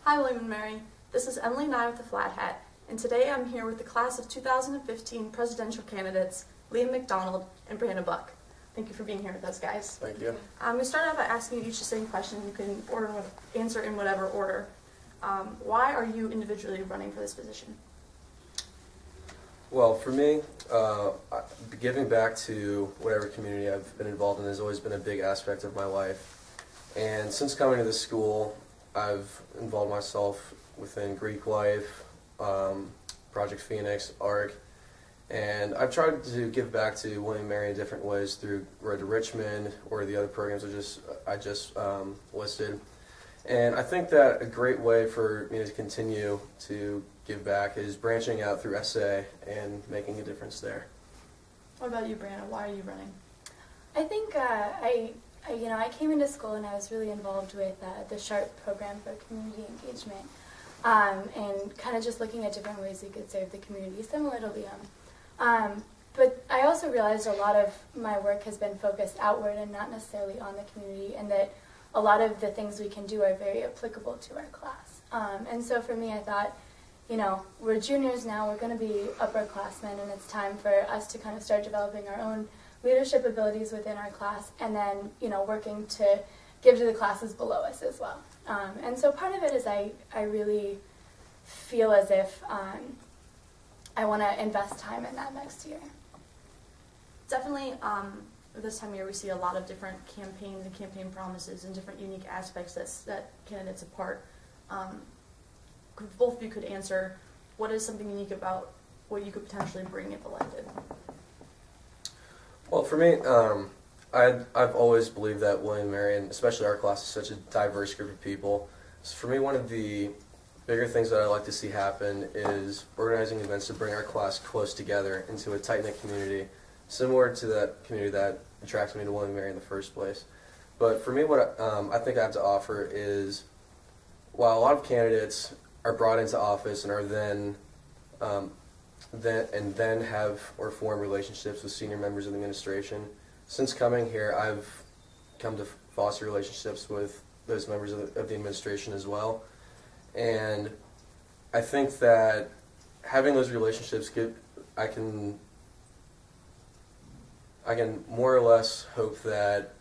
Hi, William and Mary. This is Emily Nye with the Flat Hat, and today I'm here with the class of 2015 presidential candidates, Liam McDonald and Brianna Buck. Thank you for being here with us, guys. Thank you. We start out by asking you each the same question. You can answer in whatever order. Why are you individually running for this position? Well, for me, giving back to whatever community I've been involved in has always been a big aspect of my life. And since coming to this school, I've involved myself within Greek Life, Project Phoenix, ARC, and I've tried to give back to William and Mary in different ways through Road to Richmond or the other programs I just listed. And I think that a great way for me to continue to give back is branching out through SA and making a difference there. What about you, Brianna? Why are you running? I think I came into school and I was really involved with the SHARP program for community engagement, and kind of just looking at different ways we could serve the community, similar to Liam. But I also realized a lot of my work has been focused outward and not necessarily on the community, and that a lot of the things we can do are very applicable to our class. And so for me, I thought, we're juniors now, we're going to be upperclassmen, and it's time for us to kind of start developing our own leadership abilities within our class, and then, working to give to the classes below us as well. And so part of it is I really feel as if I want to invest time in that next year. Definitely, this time of year we see a lot of different campaigns and campaign promises and different unique aspects that set candidates apart. Both of you could answer, what is something unique about what you could potentially bring if elected? Well, for me, I've always believed that William and Mary, and especially our class, is such a diverse group of people. So for me, one of the bigger things that I'd like to see happen is organizing events to bring our class close together into a tight-knit community, similar to that community that attracted me to William and Mary in the first place. But for me, what I think I have to offer is, while a lot of candidates are brought into office and are then have or form relationships with senior members of the administration, since coming here, I've come to foster relationships with those members of the administration as well. And I think that having those relationships, I can more or less hope that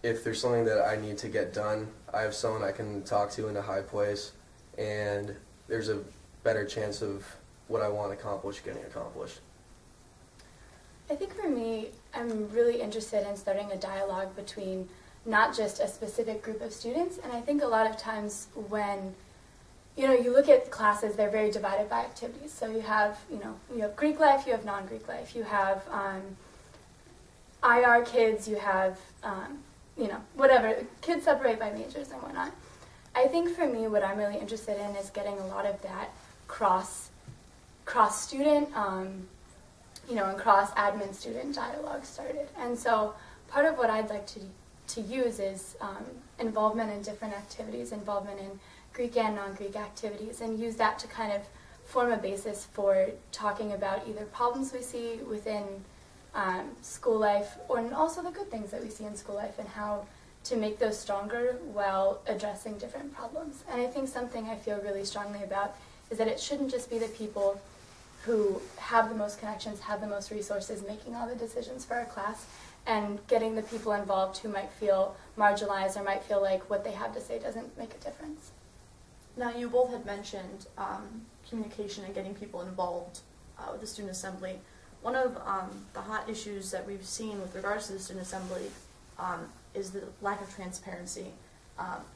if there's something that I need to get done, I have someone I can talk to in a high place, and there's a better chance of what I want to accomplish getting accomplished. I think for me, I'm really interested in starting a dialogue between not just a specific group of students, and I think a lot of times when you look at classes, they're very divided by activities. So you have Greek life, you have non-Greek life, you have IR kids, you have whatever, kids separate by majors and whatnot. I think for me, what I'm really interested in is getting a lot of that cross-student, and cross-admin student dialogue started. And so part of what I'd like to use is involvement in different activities, involvement in Greek and non-Greek activities, and use that to kind of form a basis for talking about either problems we see within school life, and also the good things that we see in school life, and how to make those stronger while addressing different problems. And I think something I feel really strongly about is that it shouldn't just be the people who have the most connections, have the most resources, making all the decisions for our class, and getting the people involved who might feel marginalized or might feel like what they have to say doesn't make a difference. Now, you both had mentioned communication and getting people involved with the Student Assembly. One of the hot issues that we've seen with regards to the Student Assembly is the lack of transparency.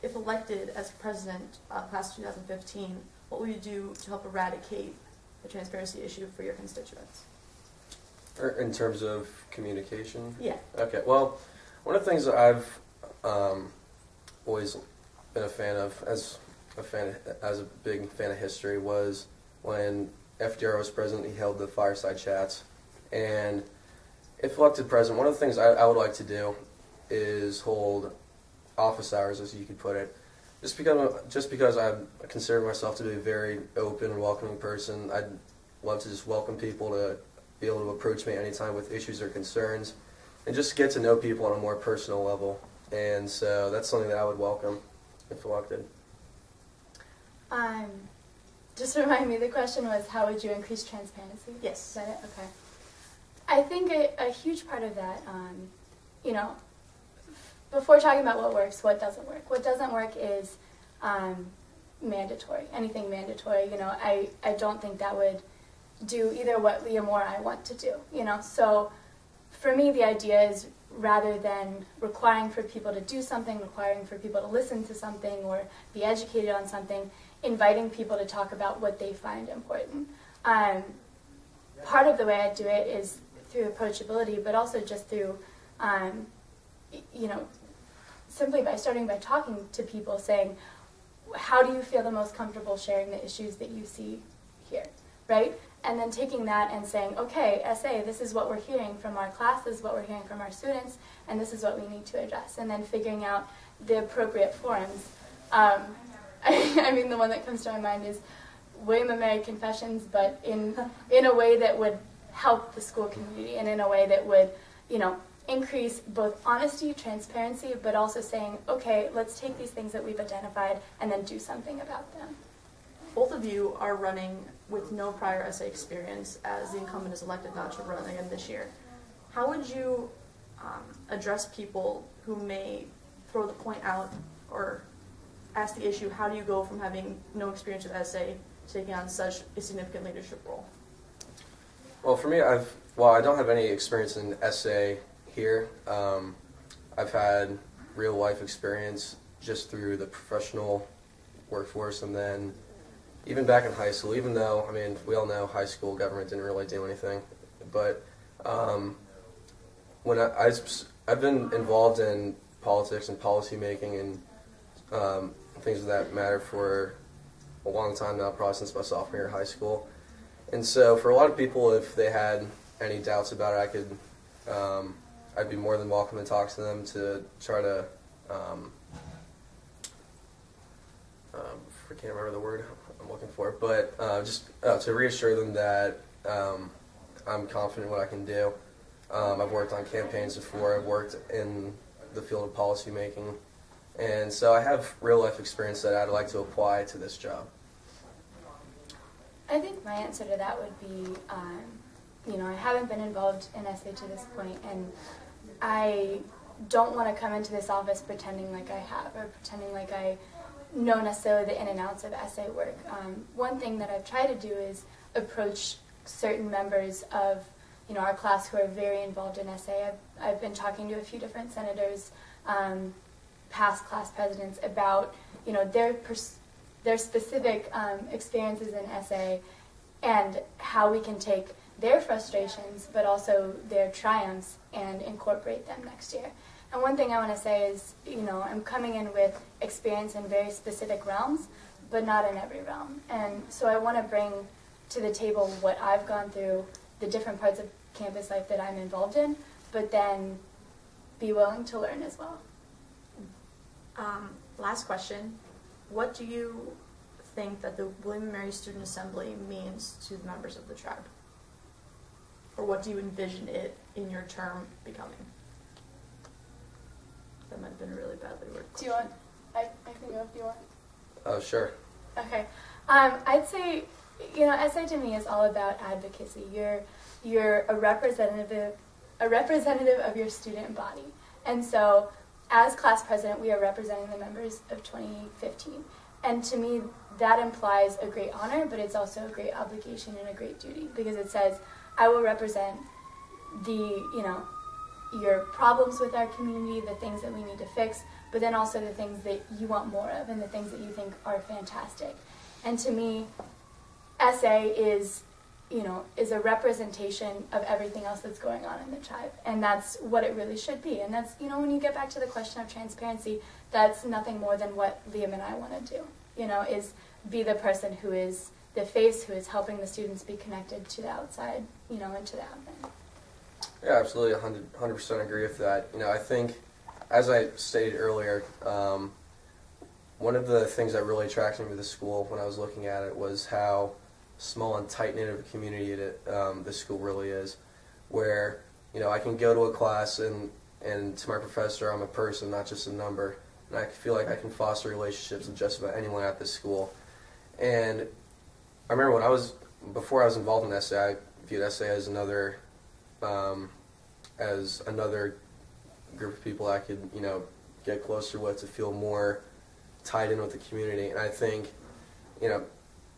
If elected as president of class of 2015, what will you do to help eradicate the transparency issue for your constituents? In terms of communication? Yeah. Okay, well, one of the things that I've always been a fan of, as a big fan of history, was when FDR was president, he held the fireside chats. And if elected president, one of the things I would like to do is hold office hours, as you could put it. Just because I consider myself to be a very open and welcoming person, I'd love to just welcome people to be able to approach me anytime with issues or concerns, and just get to know people on a more personal level. And so that's something that I would welcome if elected. Um, just remind me, the question was, how would you increase transparency? Yes. Is that it? Okay. I think a huge part of that, you know, before talking about what works, what doesn't work. What doesn't work is mandatory, anything mandatory. You know, I don't think that would do either what Liam or I want to do, you know. So for me, the idea is, rather than requiring for people to do something, requiring for people to listen to something or be educated on something, inviting people to talk about what they find important. Part of the way I do it is through approachability, but also just through, you know, simply by starting by talking to people, saying, how do you feel the most comfortable sharing the issues that you see here, right? And then taking that and saying, okay, SA, this is what we're hearing from our class, this is what we're hearing from our students, and this is what we need to address. And then figuring out the appropriate forums. I mean, the one that comes to my mind is William & Mary Confessions, but in a way that would help the school community, and in a way that would, you know, increase both honesty, transparency, but also saying, okay, let's take these things that we've identified and then do something about them. Both of you are running with no prior SA experience, as the incumbent is elected not to run again this year. How would you address people who may throw the point out or ask the issue, how do you go from having no experience with SA to taking on such a significant leadership role? Well, for me, I don't have any experience in SA here. I've had real life experience just through the professional workforce, and then even back in high school, even though, I mean, we all know high school government didn't really do anything, but when I've been involved in politics and policy making and things of that matter for a long time now, probably since my sophomore year of high school. And so for a lot of people, if they had any doubts about it, I'd be more than welcome to talk to them to try to, I can't remember the word I'm looking for, but just to reassure them that I'm confident in what I can do. I've worked on campaigns before, I've worked in the field of policy making, and so I have real life experience that I'd like to apply to this job. I think my answer to that would be, you know, I haven't been involved in SA to this point, and I don't want to come into this office pretending like I have, or pretending like I know necessarily the in and outs of SA work. One thing that I've tried to do is approach certain members of, you know, our class who are very involved in SA. I've been talking to a few different senators, past class presidents, about, you know, their specific experiences in SA and how we can take their frustrations but also their triumphs and incorporate them next year. And one thing I want to say is, you know, I'm coming in with experience in very specific realms, but not in every realm. And so I want to bring to the table what I've gone through, the different parts of campus life that I'm involved in, but then be willing to learn as well. Last question. What do you think that the William & Mary Student Assembly means to the members of the tribe? Or what do you envision it in your term becoming? That might have been a really badly worded question. Do you want, I can go if you want. Oh, sure. Okay. I'd say, you know, SA to me is all about advocacy. You're a representative of your student body. And so as class president, we are representing the members of 2015. And to me, that implies a great honor, but it's also a great obligation and a great duty, because it says, I will represent your problems with our community, the things that we need to fix, but then also the things that you want more of and the things that you think are fantastic. And to me, SA is a representation of everything else that's going on in the tribe. And that's what it really should be. And that's, you know, when you get back to the question of transparency, that's nothing more than what Liam and I want to do, you know, is be the person who is the face, who is helping the students be connected to the outside, you know, and to the admin. Yeah, absolutely, 100% agree with that. You know, I think, as I stated earlier, one of the things that really attracted me to the school when I was looking at it was how small and tight-knit of a community this school really is, where, you know, I can go to a class and to my professor, I'm a person, not just a number, and I feel like I can foster relationships with just about anyone at this school. And I remember before I was involved in SA, I viewed SA as another group of people I could, get closer with, to feel more tied in with the community. And I think,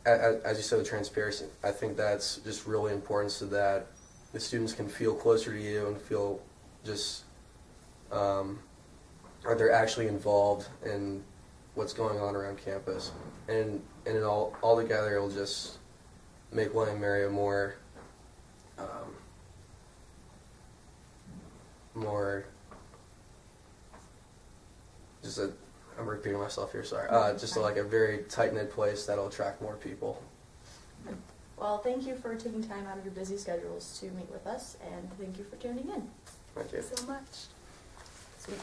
as you said, the transparency, I think that's just really important, so that the students can feel closer to you and feel just, are they're actually involved in what's going on around campus. And it all together, it'll just make William & Mary a more I'm repeating myself here, sorry. Just like a very tight-knit place that'll attract more people. Well, thank you for taking time out of your busy schedules to meet with us, and thank you for tuning in. Thank you. So much. Sweet.